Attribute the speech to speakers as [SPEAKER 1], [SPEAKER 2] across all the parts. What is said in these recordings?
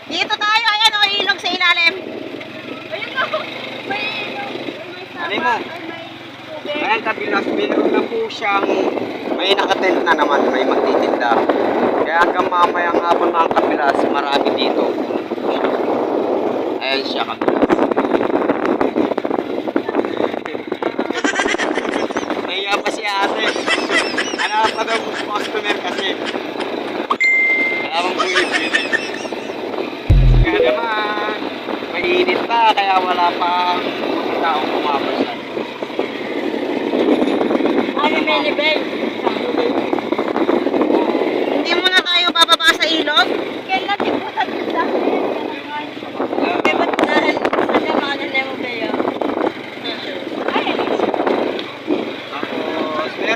[SPEAKER 1] Dito tayo, ayan o, ilog sa ilalim.
[SPEAKER 2] Ayun o, may ilog.
[SPEAKER 3] Ano mo? Ayan, kabilas, meron na po siyang, may nakatent na naman, may magtitinda. Kaya hanggang mamaya ang hapon mga kabilas, marami dito. Ayan siya kabilas. Nahiya pa si ate. Hanap pa daw customer kasi. Habang bumibili. Kaya naman, mainit pa, kaya wala pang taong pumapasan.
[SPEAKER 2] Ano mini bell?
[SPEAKER 1] Hindi muna tayo bababa sa ilog.
[SPEAKER 2] Kailan di po sa akin? Kaya ba't dahil sa damanan na mo kayo?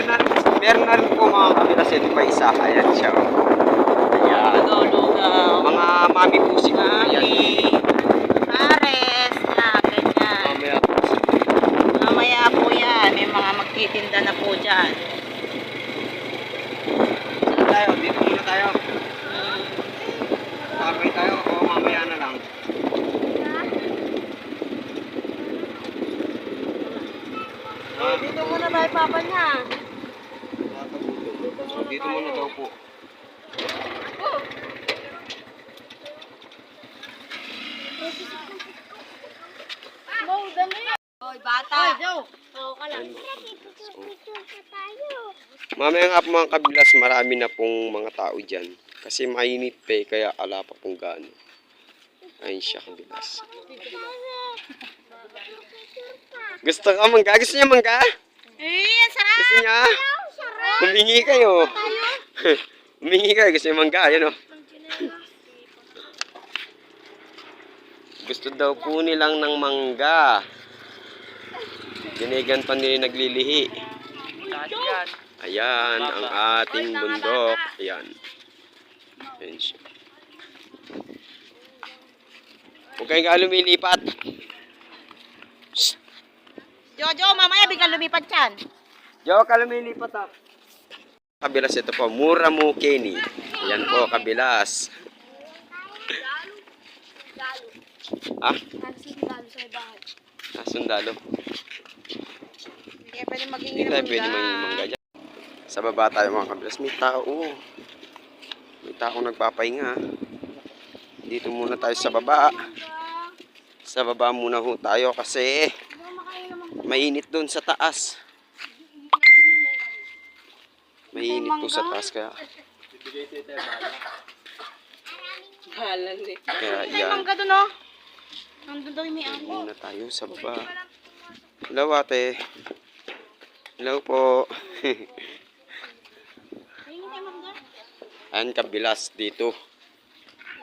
[SPEAKER 3] Tapos, meron na rin po mga kabilas ito pa isa. Ayan siya. Ayan. Mga mami po siguro yan.
[SPEAKER 1] Pares, na, ganyan.
[SPEAKER 3] Mamaya po siguro.
[SPEAKER 1] Mamaya po yan, may mga magtitinda na po dyan.
[SPEAKER 3] Saan tayo? Dito muna tayo. Sabay tayo o mamaya na lang.
[SPEAKER 2] Dito muna tayo papa niya.
[SPEAKER 3] Dito muna daw po.
[SPEAKER 2] Mo, dami. Hoy, bata. Hoy, Joe. Oo ka lang.
[SPEAKER 3] Mamaya nga po mga kabilas, marami na pong mga tao dyan. Kasi mainit pa eh, kaya ala pa pong gaano. Ayun siya kabilas. Gusto ka mangga? Gusto niya mangga?
[SPEAKER 1] Eh, sarap!
[SPEAKER 3] Gusto niya? Humingi kayo. Humingi kayo. Gusto niya mangga? Ayan o. Gusto daw po nilang ng mangga. Dinigan pa nila naglilihi. Ayan ang ating bundok. Ayan. Ayan siya. Huwag kayong nga lumilipat.
[SPEAKER 1] Jojo, mamaya biglang lumipad yan.
[SPEAKER 3] Diyo ka lumilipat ha. Kabilas ito po. Mura mo Kenny. Ayan po kabilas. Ah? Sundalo.
[SPEAKER 1] Hindi pwede maging
[SPEAKER 3] Hindi tayo pwede mangga dyan. Sa baba tayo mga kabilas. May tao. May tao nagpapahinga. Dito muna tayo sa baba. Sa baba muna ho tayo kasi mainit doon sa taas. Mainit po sa taas kaya. Kaya
[SPEAKER 1] May
[SPEAKER 3] yan.
[SPEAKER 1] mangga doon oh. Nandun daw yung may
[SPEAKER 3] Dito
[SPEAKER 1] amo.
[SPEAKER 3] muna tayo sa baba. Hello ate. Hello po. Ayan kabilas dito.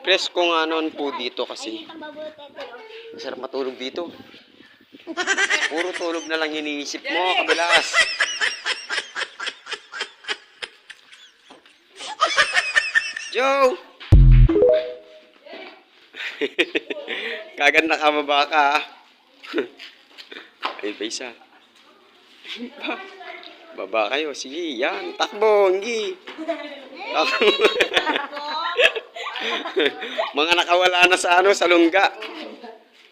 [SPEAKER 3] Presko nga noon po dito kasi masarap matulog dito. Puro tulog na lang iniisip mo kabilas. Joe! Kaganda ka mababa ka. Ayun pa isa. Baba kayo. Sige, yan. Takbo, hindi. Takbo. Mga nakawala na sa ano, sa lungga.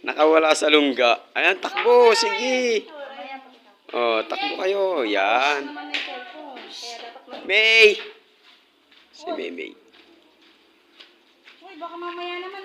[SPEAKER 3] Nakawala sa lungga. Ayan, takbo. Sige. Oh, takbo kayo. Yan. May. Si May.
[SPEAKER 2] Uy, baka mamaya naman